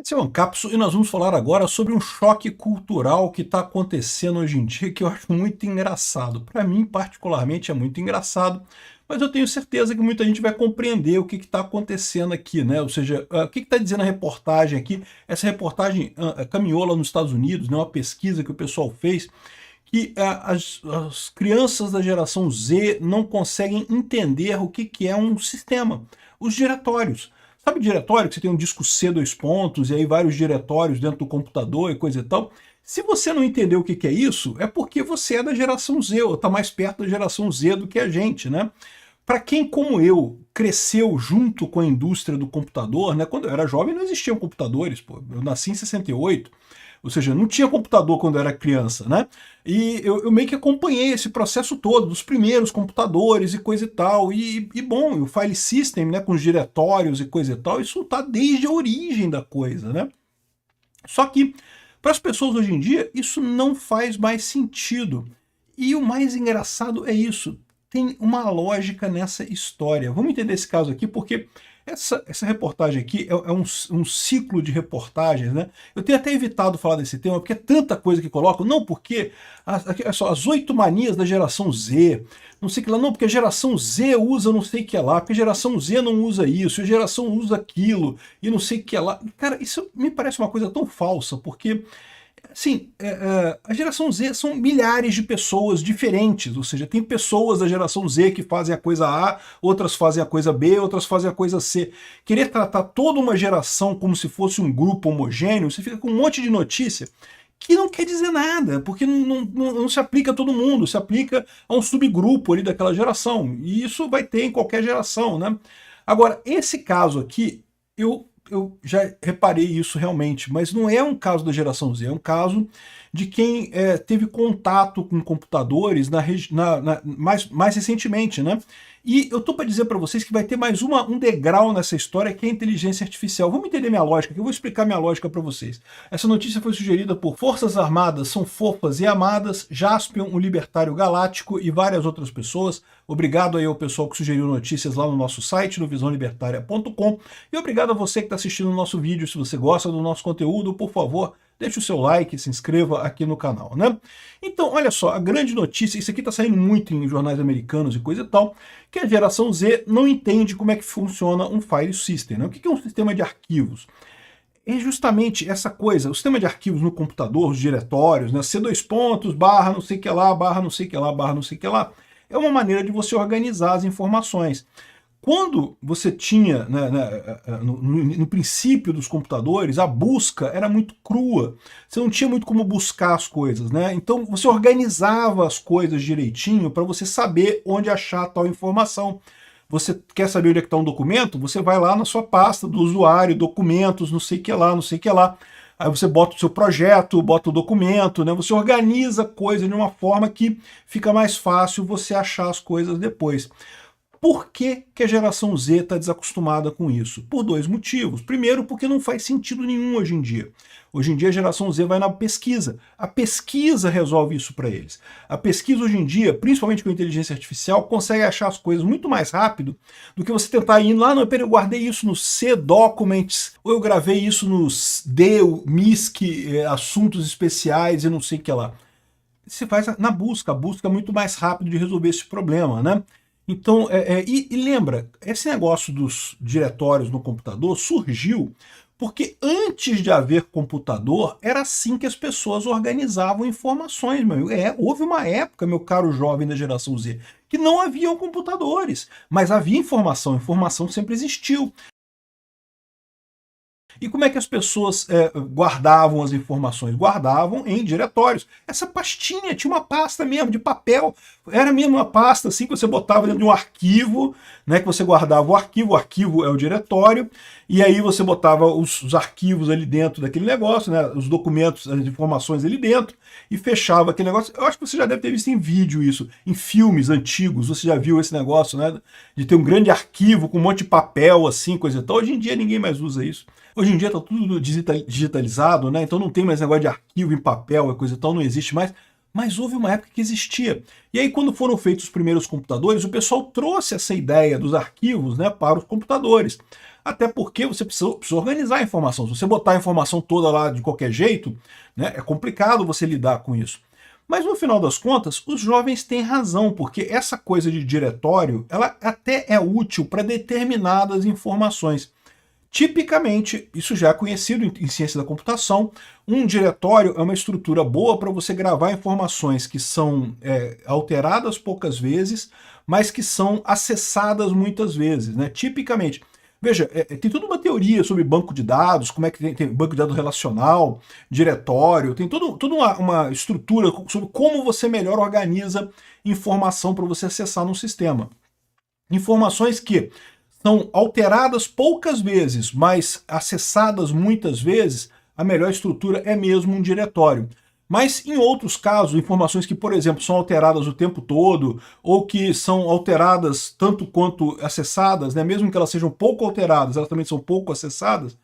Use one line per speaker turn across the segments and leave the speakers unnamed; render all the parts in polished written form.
Esse é o Ancapso e nós vamos falar agora sobre um choque cultural que está acontecendo hoje em dia que eu acho muito engraçado. Para mim, particularmente, é muito engraçado, mas eu tenho certeza que muita gente vai compreender o que está acontecendo aqui, né? Ou seja, o que está dizendo a reportagem aqui? Essa reportagem caminhou lá nos Estados Unidos, né? Uma pesquisa que o pessoal fez, que as crianças da geração Z não conseguem entender o que é um sistema. Os diretórios. Sabe diretório, que você tem um disco C, dois pontos, e aí vários diretórios dentro do computador e coisa e tal? Se você não entendeu o que é isso, é porque você é da geração Z, ou está mais perto da geração Z do que a gente, né? Para quem, como eu, cresceu junto com a indústria do computador, né? Quando eu era jovem não existiam computadores, pô. Eu nasci em 68, ou seja, não tinha computador quando eu era criança, né? E eu meio que acompanhei esse processo todo, dos primeiros computadores e coisa e tal. E bom, o file system, né, com os diretórios e coisa e tal, isso está desde a origem da coisa, né? Só que, para as pessoas hoje em dia, isso não faz mais sentido. E o mais engraçado é isso. Tem uma lógica nessa história. Vamos entender esse caso aqui, porque essa reportagem aqui é um ciclo de reportagens, né? Eu tenho até evitado falar desse tema, porque é tanta coisa que colocam. Não, porque as 8 manias da geração Z, não sei o que lá, não, porque a geração Z usa não sei o que lá, porque a geração Z não usa isso, a geração usa aquilo, e não sei o que lá. Cara, isso me parece uma coisa tão falsa, porque assim, a geração Z são milhares de pessoas diferentes, ou seja, tem pessoas da geração Z que fazem a coisa A, outras fazem a coisa B, outras fazem a coisa C. Querer tratar toda uma geração como se fosse um grupo homogêneo, você fica com um monte de notícia que não quer dizer nada, porque não se aplica a todo mundo, se aplica a um subgrupo ali daquela geração, e isso vai ter em qualquer geração, né? Agora, esse caso aqui, eu já reparei isso realmente, mas não é um caso da geração Z, é um caso de quem teve contato com computadores mais recentemente, né? E eu tô para dizer para vocês que vai ter mais um degrau nessa história, que é a inteligência artificial. Vamos entender minha lógica, que eu vou explicar minha lógica para vocês. Essa notícia foi sugerida por Forças Armadas São Fofas e Amadas, Jaspion, o Libertário Galáctico e várias outras pessoas. Obrigado aí ao pessoal que sugeriu notícias lá no nosso site, no visãolibertaria.com. E obrigado a você que está assistindo o nosso vídeo. Se você gosta do nosso conteúdo, por favor, deixe o seu like, se inscreva aqui no canal, né? Então, olha só, a grande notícia, isso aqui está saindo muito em jornais americanos e coisa e tal, que a geração Z não entende como é que funciona um file system, né? O que é um sistema de arquivos? É justamente essa coisa, o sistema de arquivos no computador, os diretórios, né? C dois pontos, barra não sei o que lá, barra não sei o que lá, barra não sei o que lá, é uma maneira de você organizar as informações. Quando você tinha, no princípio dos computadores, a busca era muito crua. Você não tinha muito como buscar as coisas, né? Então você organizava as coisas direitinho para você saber onde achar tal informação. Você quer saber onde é que está um documento? Você vai lá na sua pasta do usuário, documentos, não sei o que lá, não sei o que lá. Aí você bota o seu projeto, bota o documento, né? Você organiza a coisa de uma forma que fica mais fácil você achar as coisas depois. Por que a geração Z está desacostumada com isso? Por 2 motivos. Primeiro, porque não faz sentido nenhum hoje em dia. Hoje em dia a geração Z vai na pesquisa. A pesquisa resolve isso para eles. A pesquisa hoje em dia, principalmente com a inteligência artificial, consegue achar as coisas muito mais rápido do que você tentar ir lá, não, peraí, eu guardei isso no C Documents, ou eu gravei isso no D, MISC, assuntos especiais e não sei o que lá. Você faz na busca, a busca é muito mais rápido de resolver esse problema, né? Então, e lembra, esse negócio dos diretórios no computador surgiu porque antes de haver computador, era assim que as pessoas organizavam informações, meu. Houve uma época, meu caro jovem da geração Z, que não haviam computadores, mas havia informação, informação sempre existiu. E como é que as pessoas guardavam as informações? Guardavam em diretórios. Essa pastinha tinha uma pasta mesmo de papel, era mesmo uma pasta assim que você botava dentro de um arquivo, né, que você guardava o arquivo é o diretório, e aí você botava os arquivos ali dentro daquele negócio, né, os documentos, as informações ali dentro, e fechava aquele negócio. Eu acho que você já deve ter visto em vídeo isso, em filmes antigos, você já viu esse negócio, né, de ter um grande arquivo com um monte de papel assim, coisa e tal. Hoje em dia ninguém mais usa isso. Hoje em dia está tudo digitalizado, né? Então não tem mais negócio de arquivo em papel e coisa e tal, não existe mais. mas houve uma época que existia. E aí, quando foram feitos os primeiros computadores, o pessoal trouxe essa ideia dos arquivos, né, para os computadores. Até porque você precisa organizar a informação. Se você botar a informação toda lá de qualquer jeito, né, é complicado você lidar com isso. Mas no final das contas, os jovens têm razão, porque essa coisa de diretório, ela até é útil para determinadas informações. Tipicamente, isso já é conhecido em ciência da computação, um diretório é uma estrutura boa para você gravar informações que são alteradas poucas vezes, mas que são acessadas muitas vezes, né? Tipicamente. Veja, tem toda uma teoria sobre banco de dados, como é que tem banco de dados relacional, diretório, tem toda uma estrutura sobre como você melhor organiza informação para você acessar no sistema. Informações que são alteradas poucas vezes, mas acessadas muitas vezes, a melhor estrutura é mesmo um diretório. Mas em outros casos, informações que, por exemplo, são alteradas o tempo todo, ou que são alteradas tanto quanto acessadas, né, mesmo que elas sejam pouco alteradas, elas também são pouco acessadas,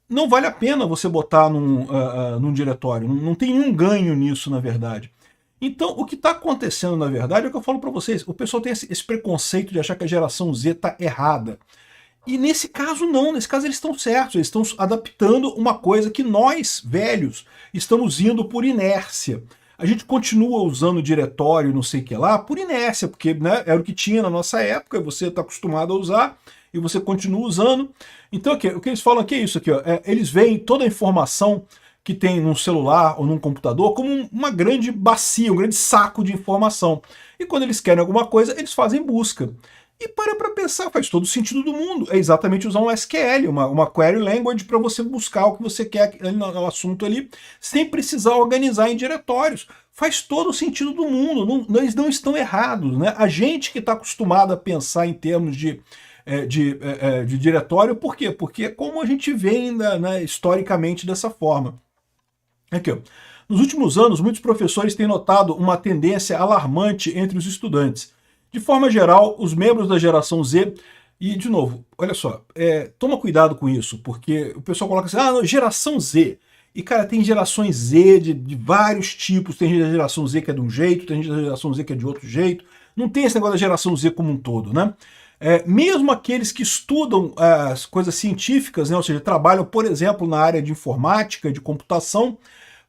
não vale a pena você botar num diretório, não tem nenhum ganho nisso, na verdade. Então, o que está acontecendo, na verdade, é o que eu falo para vocês, o pessoal tem esse preconceito de achar que a geração Z está errada. E nesse caso não, nesse caso eles estão certos, eles estão adaptando uma coisa que nós, velhos, estamos indo por inércia. A gente continua usando diretório não sei o que lá por inércia, porque né, era o que tinha na nossa época, você está acostumado a usar e você continua usando. Então o que eles falam aqui é isso aqui, ó, eles veem toda a informação que tem num celular ou num computador como uma grande bacia, um grande saco de informação. E quando eles querem alguma coisa, eles fazem busca. E para pensar, faz todo o sentido do mundo. É exatamente usar um SQL, uma query language, para você buscar o que você quer no assunto ali, sem precisar organizar em diretórios. Faz todo o sentido do mundo, eles não estão errados, né? A gente que está acostumado a pensar em termos de diretório, por quê? Porque é como a gente vê ainda, né, historicamente dessa forma. Aqui, ó. Nos últimos anos, muitos professores têm notado uma tendência alarmante entre os estudantes. De forma geral, os membros da geração Z, e de novo, olha só, toma cuidado com isso, porque o pessoal coloca assim, não, geração Z. E cara, tem gerações Z de vários tipos, tem gente da geração Z que é de um jeito, tem gente da geração Z que é de outro jeito, não tem esse negócio da geração Z como um todo, né? Mesmo aqueles que estudam as coisas científicas, né, ou seja, trabalham, por exemplo, na área de informática, de computação,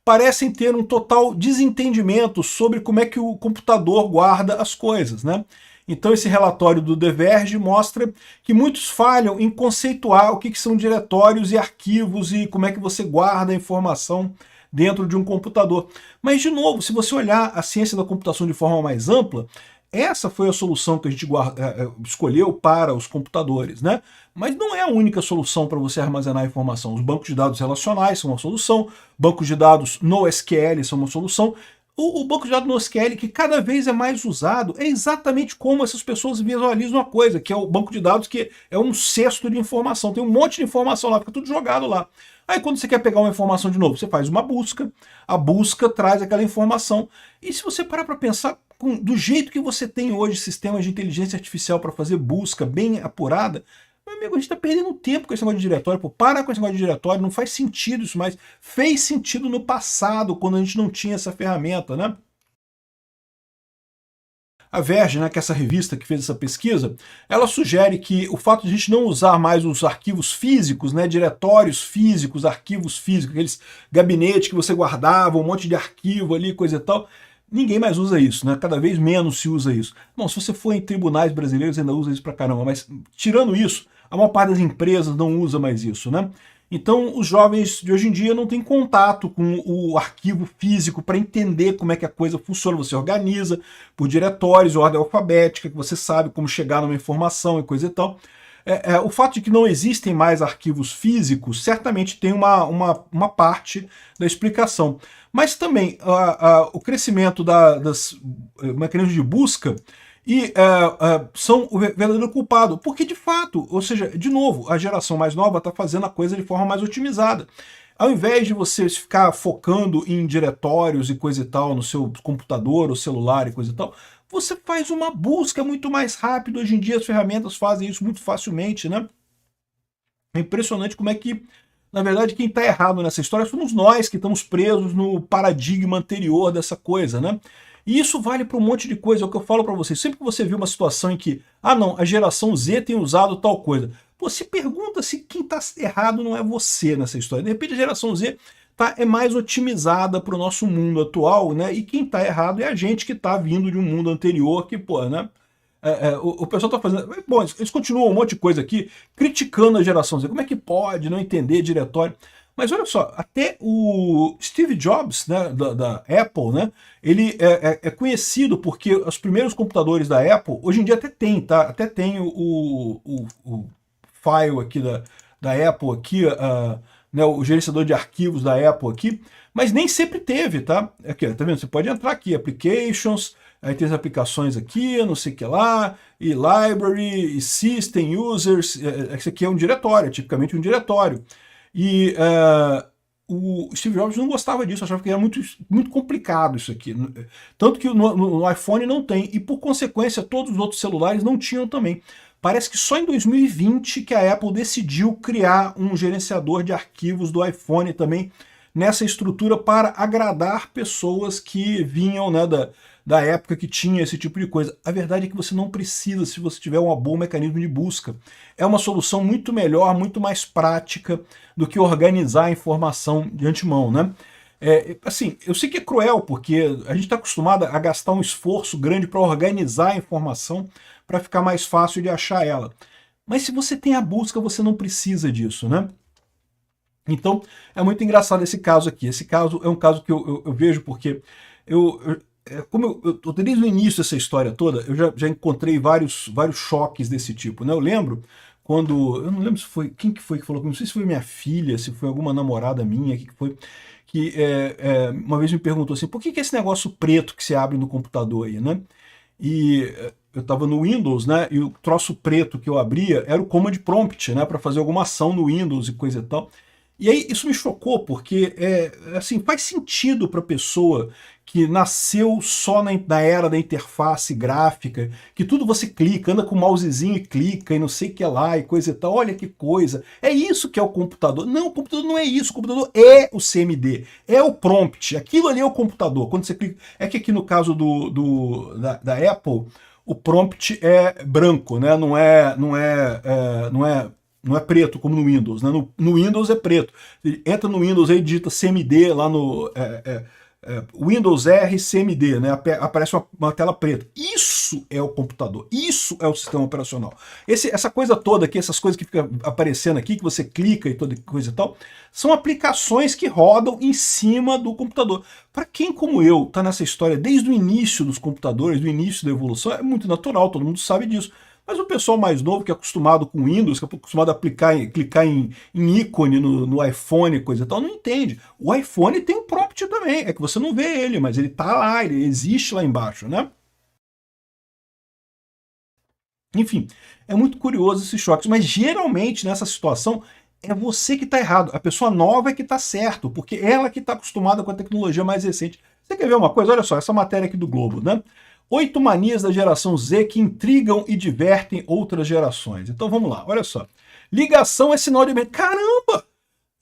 parecem ter um total desentendimento sobre como é que o computador guarda as coisas, né? Então esse relatório do The Verge mostra que muitos falham em conceituar o que são diretórios e arquivos e como é que você guarda a informação dentro de um computador. Mas, de novo, se você olhar a ciência da computação de forma mais ampla, essa foi a solução que a gente escolheu para os computadores, né? Mas não é a única solução para você armazenar informação. Os bancos de dados relacionais são uma solução, bancos de dados NoSQL são uma solução. O banco de dados NoSQL, que cada vez é mais usado, é exatamente como essas pessoas visualizam a coisa, que é o banco de dados que é um cesto de informação. Tem um monte de informação lá, fica tudo jogado lá. Aí quando você quer pegar uma informação de novo, você faz uma busca, a busca traz aquela informação. E se você parar para pensar, do jeito que você tem hoje sistemas de inteligência artificial para fazer busca bem apurada, meu amigo, a gente está perdendo tempo com esse negócio de diretório. Pô, para com esse negócio de diretório, não faz sentido isso mais. Fez sentido no passado, quando a gente não tinha essa ferramenta, né? A Verge, né, que é essa revista que fez essa pesquisa, ela sugere que o fato de a gente não usar mais os arquivos físicos, né, diretórios físicos, arquivos físicos, aqueles gabinetes que você guardava, um monte de arquivo ali, coisa e tal, ninguém mais usa isso, né? Cada vez menos se usa isso. Bom, se você for em tribunais brasileiros, ainda usa isso pra caramba, mas tirando isso, a maior parte das empresas não usa mais isso, né? Então, os jovens de hoje em dia não têm contato com o arquivo físico para entender como é que a coisa funciona. Você organiza por diretórios, ordem alfabética, que você sabe como chegar numa informação e coisa e tal. O fato de que não existem mais arquivos físicos certamente tem uma parte da explicação. Mas também o crescimento das mecanismos de busca são o verdadeiro culpado. Porque, de fato, ou seja, de novo, a geração mais nova está fazendo a coisa de forma mais otimizada. Ao invés de você ficar focando em diretórios e coisa e tal no seu computador ou celular e coisa e tal, você faz uma busca muito mais rápido. Hoje em dia as ferramentas fazem isso muito facilmente, né? É impressionante como é que Na verdade, quem está errado nessa história somos nós que estamos presos no paradigma anterior dessa coisa, né? E isso vale para um monte de coisa, é o que eu falo para vocês. Sempre que você vê uma situação em que, ah não, a geração Z tem usado tal coisa, pô, se pergunta se quem está errado não é você nessa história. De repente a geração Z é mais otimizada para o nosso mundo atual, né? E quem está errado é a gente que está vindo de um mundo anterior que, pô, né? O pessoal está fazendo... Bom, eles continuam um monte de coisa aqui, criticando a geração Z. Como é que pode não entender diretório? Mas olha só, até o Steve Jobs, né, da Apple, né, ele é conhecido porque os primeiros computadores da Apple, hoje em dia até tem, tá? Até tem o file aqui da Apple, aqui, né, o gerenciador de arquivos da Apple aqui, mas nem sempre teve, tá? Aqui, tá vendo? Você pode entrar aqui, Applications, aí tem as aplicações aqui, não sei o que lá, e Library, e System, Users, esse aqui é um diretório, tipicamente um diretório. E o Steve Jobs não gostava disso, achava que era muito, muito complicado isso aqui. Tanto que no iPhone não tem, e por consequência todos os outros celulares não tinham também. Parece que só em 2020 que a Apple decidiu criar um gerenciador de arquivos do iPhone também nessa estrutura para agradar pessoas que vinham, né, da época que tinha esse tipo de coisa. A verdade é que você não precisa se você tiver um bom mecanismo de busca. É uma solução muito melhor, muito mais prática do que organizar a informação de antemão, né? Assim, eu sei que é cruel, porque a gente está acostumado a gastar um esforço grande para organizar a informação para ficar mais fácil de achar ela. Mas se você tem a busca, você não precisa disso, né? Então, é muito engraçado esse caso aqui. Esse caso é um caso que eu vejo porque como eu desde o início dessa história toda, eu já encontrei vários choques desse tipo, né? Eu lembro quando, eu não lembro se foi, quem que foi que falou, não sei se foi minha filha, se foi alguma namorada minha, que foi, que uma vez me perguntou assim, por que esse negócio preto que você abre no computador aí, né? E eu estava no Windows, né? E o troço preto que eu abria era o Command Prompt, né? Para fazer alguma ação no Windows e coisa e tal. E aí isso me chocou, porque assim, faz sentido para a pessoa que nasceu só na era da interface gráfica, que tudo você clica, anda com o mousezinho e clica e não sei o que lá e coisa e tal, olha que coisa. É isso que é o computador. Não, o computador não é isso, o computador é o CMD, é o prompt, aquilo ali é o computador. Quando você clica, é que aqui no caso da Apple, o prompt é branco, né? Não é preto como no Windows, né? No Windows é preto. Ele entra no Windows aí, digita CMD lá no Windows R CMD, né? Aparece uma tela preta. Isso é o computador, isso é o sistema operacional. Essa coisa toda aqui, essas coisas que ficam aparecendo aqui, que você clica e toda coisa e tal, são aplicações que rodam em cima do computador. Para quem como eu está nessa história desde o início dos computadores, do início da evolução, é muito natural, todo mundo sabe disso. Mas o pessoal mais novo, que é acostumado com Windows, que é acostumado a clicar em ícone no iPhone, coisa e tal, não entende. O iPhone tem um prompt também, é que você não vê ele, mas ele está lá, ele existe lá embaixo, né? Enfim, é muito curioso esses choques, mas geralmente nessa situação é você que está errado, a pessoa nova é que está certo, porque ela que está acostumada com a tecnologia mais recente. Você quer ver uma coisa? Olha só, essa matéria aqui do Globo, né? 8 manias da geração Z que intrigam e divertem outras gerações. Então vamos lá, olha só. Ligação é sinal de... Caramba!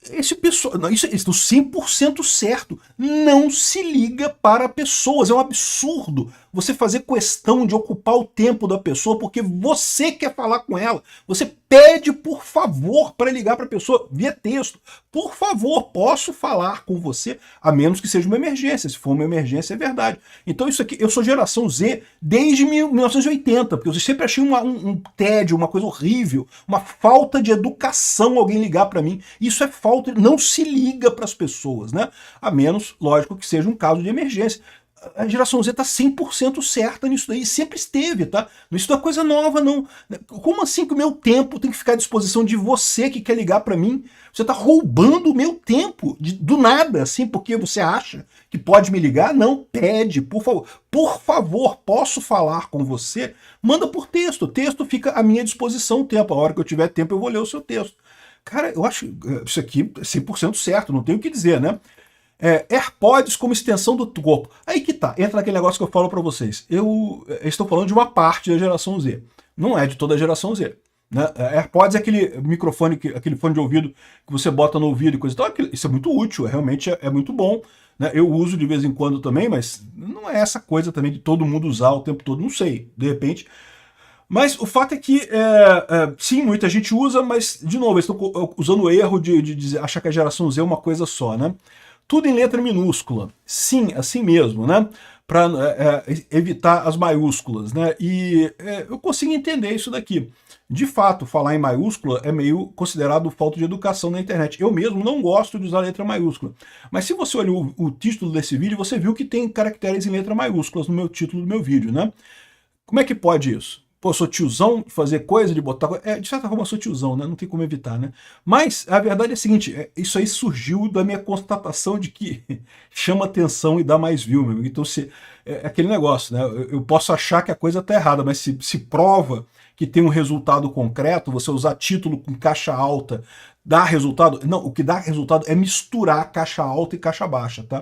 Esse pessoal, isso 100% certo, não se liga para pessoas, é um absurdo você fazer questão de ocupar o tempo da pessoa porque você quer falar com ela, você pede por favor para ligar para a pessoa via texto, por favor, posso falar com você, a menos que seja uma emergência, se for uma emergência é verdade. Então isso aqui, eu sou geração Z desde 1980, porque eu sempre achei um tédio, uma coisa horrível, uma falta de educação alguém ligar para mim, isso é falta, não se liga para as pessoas, né? A menos, lógico, que seja um caso de emergência. A geração Z está 100% certa nisso daí, sempre esteve, tá? Isso não é coisa nova, não. Como assim que o meu tempo tem que ficar à disposição de você que quer ligar para mim? Você está roubando o meu tempo, do nada, assim, porque você acha que pode me ligar? Não, pede, por favor. Por favor, posso falar com você? Manda por texto, o texto fica à minha disposição o tempo. A hora que eu tiver tempo eu vou ler o seu texto. Cara, eu acho isso aqui é 100% certo, não tenho o que dizer, né? AirPods como extensão do corpo. Aí que tá, entra naquele negócio que eu falo para vocês. Eu estou falando de uma parte da geração Z, não é de toda a geração Z. né? AirPods é aquele microfone, aquele fone de ouvido que você bota no ouvido e coisa e tal. Isso é muito útil, realmente é muito bom. Né? Eu uso de vez em quando também, mas não é essa coisa também de todo mundo usar o tempo todo, não sei, de repente. Mas o fato é que, sim, muita gente usa, mas, de novo, eles estão usando o erro de achar que a geração Z é uma coisa só, né? Tudo em letra minúscula. Sim, assim mesmo, né? Para evitar as maiúsculas, né? E eu consigo entender isso daqui. De fato, falar em maiúscula é meio considerado falta de educação na internet. Eu mesmo não gosto de usar letra maiúscula. Mas se você olhou o título desse vídeo, você viu que tem caracteres em letra maiúsculas no meu título do meu vídeo, né? Como é que pode isso? Pô, eu sou tiozão de fazer coisa, de botar coisa. De certa forma eu sou tiozão, né? Não tem como evitar, né? Mas a verdade é a seguinte, isso aí surgiu da minha constatação de que chama atenção e dá mais view, meu amigo. Então é aquele negócio, né? Eu posso achar que a coisa tá errada, mas se prova que tem um resultado concreto, você usar título com caixa alta dá resultado? Não, o que dá resultado é misturar caixa alta e caixa baixa, tá?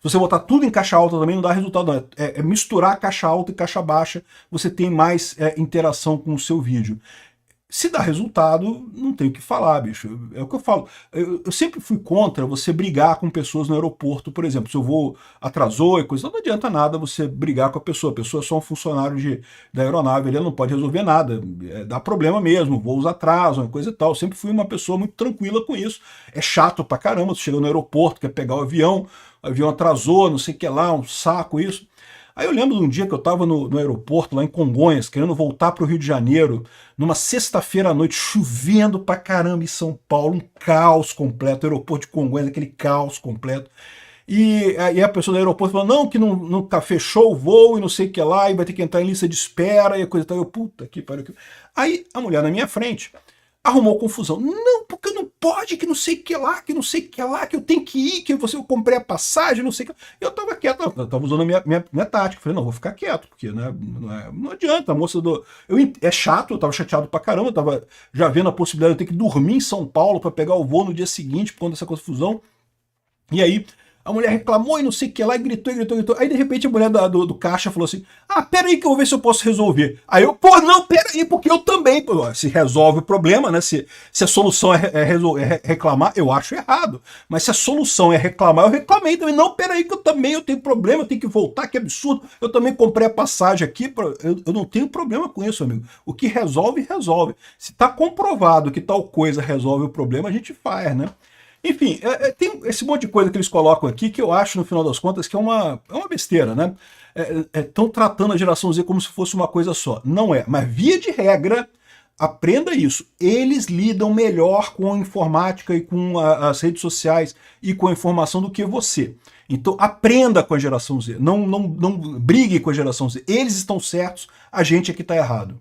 Se você botar tudo em caixa alta também não dá resultado, não. É misturar caixa alta e caixa baixa, você tem mais interação com o seu vídeo. Se dá resultado, não tem o que falar, bicho. É o que eu falo. Eu sempre fui contra você brigar com pessoas no aeroporto, por exemplo. Se eu vou atrasou e coisa, não adianta nada você brigar com a pessoa. A pessoa é só um funcionário da aeronave, ele não pode resolver nada. Dá problema mesmo, voos atrasam, coisa e tal. Eu sempre fui uma pessoa muito tranquila com isso. É chato pra caramba, você chega no aeroporto, quer pegar o avião atrasou, não sei o que lá, um saco isso. Aí eu lembro de um dia que eu estava no aeroporto, lá em Congonhas, querendo voltar para o Rio de Janeiro, numa sexta-feira à noite, chovendo pra caramba em São Paulo, um caos completo, o aeroporto de Congonhas, aquele caos completo. E aí a pessoa do aeroporto falou, não, que nunca fechou o voo e não sei o que lá, e vai ter que entrar em lista de espera e coisa e tal. Eu, puta que pariu. Aí a mulher na minha frente arrumou confusão. Não, porque não pode, que não sei o que lá, que não sei o que lá, que eu tenho que ir, que eu comprei a passagem, não sei o que. Eu tava quieto, eu tava usando a minha tática. Falei, não, vou ficar quieto, porque né, não adianta, a moça do. É chato, eu tava chateado pra caramba, eu tava já vendo a possibilidade de eu ter que dormir em São Paulo para pegar o voo no dia seguinte, por conta dessa confusão. E aí, a mulher reclamou e não sei o que lá, e gritou, e gritou, e gritou. Aí, de repente, a mulher do caixa falou assim, pera aí que eu vou ver se eu posso resolver. Aí eu, pô, não, pera aí, porque eu também. Pô, se resolve o problema, né? Se a solução é reclamar, eu acho errado. Mas se a solução é reclamar, eu reclamei também. Não, pera aí que eu tenho problema, eu tenho que voltar, que absurdo. Eu também comprei a passagem aqui, eu não tenho problema com isso, amigo. O que resolve, resolve. Se tá comprovado que tal coisa resolve o problema, a gente faz, né? Enfim, tem esse monte de coisa que eles colocam aqui que eu acho, no final das contas, que é uma besteira, né? Estão tratando a geração Z como se fosse uma coisa só. Não é, mas via de regra, aprenda isso. Eles lidam melhor com a informática e com as redes sociais e com a informação do que você. Então aprenda com a geração Z, não brigue com a geração Z. Eles estão certos, a gente é que está errado.